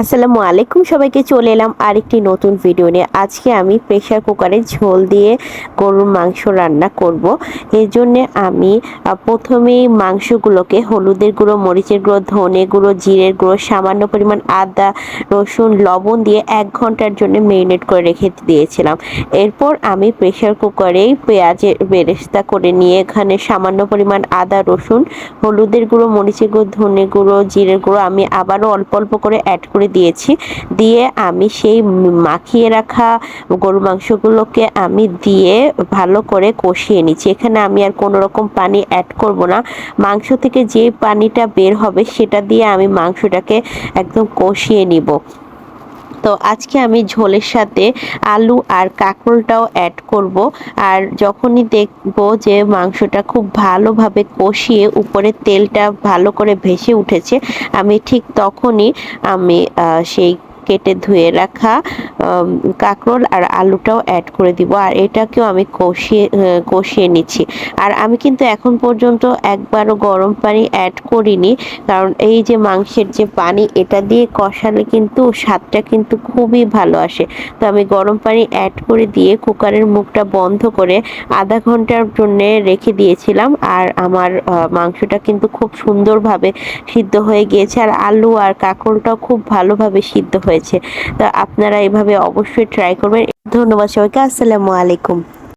আসসালামু আলাইকুম, সবাইকে চলে এলাম আরেকটি নতুন ভিডিও নিয়ে। আজকে আমি প্রেসার কুকারে ঝোল দিয়ে গরুর মাংস রান্না করব। এই জন্যে আমি প্রথমেই মাংসগুলোকে হলুদের গুঁড়ো, মরিচের গুঁড়ো, ধনে গুঁড়ো, জিরের গুঁড়ো, সামান্য পরিমাণ আদা, রসুন, লবণ দিয়ে 1 ঘন্টার জন্য ম্যারিনেট করে রেখে দিয়েছিলাম। এরপর আমি প্রেসার কুকারেই পেঁয়াজের বেরেস্তা করে নিয়ে এখানে সামান্য পরিমাণ আদা, রসুন, হলুদের গুঁড়ো, মরিচের গুঁড়ো, ধনে গুঁড়ো, জিরের গুঁড়ো আমি আবারও অল্প অল্প করে অ্যাড করে দিয়েছি। দিয়ে আমি সেই মাখিয়ে রাখা গরুর মাংসগুলোকে আমি দিয়ে ভালো করে কষিয়ে নিচ্ছি। এখানে আমি আর কোনো রকম পানি অ্যাড করব না। মাংস থেকে যে পানিটা বের হবে সেটা দিয়ে আমি মাংসটাকে একদম কষিয়ে নিব। তো আজকে আমি ঝোলের সাথে আলু আর কাঁকরোলটাও অ্যাড করব। আর যখনই দেখব যে মাংসটা খুব ভালোভাবে কষিয়ে উপরে তেলটা ভালো করে ভেসে উঠেছে, আমি ঠিক তখনই আমি সেই কেটে ধুয়ে রাখা কাঁকরোল আর আলুটাও অ্যাড করে দিব। আর এটাকেও আমি কষিয়ে নিচ্ছি। আর আমি কিন্তু এখন পর্যন্ত একবারও গরম পানি অ্যাড করিনি, কারণ এই যে মাংসের যে পানি, এটা দিয়ে কষালে কিন্তু স্বাদটা কিন্তু খুবই ভালো আসে। তো আমি গরম পানি অ্যাড করে দিয়ে কুকারের মুখটা বন্ধ করে আধা ঘন্টার জন্য রেখে দিয়েছিলাম। আর আমার মাংসটা কিন্তু খুব সুন্দরভাবে সিদ্ধ হয়ে গিয়েছে, আর আলু আর কাঁকরোলটাও খুব ভালোভাবে সিদ্ধ হয়েছে। তো আপনারা এভাবে অবশ্যই ট্রাই করবেন। ধন্যবাদ সবাইকে। আসসালামু আলাইকুম।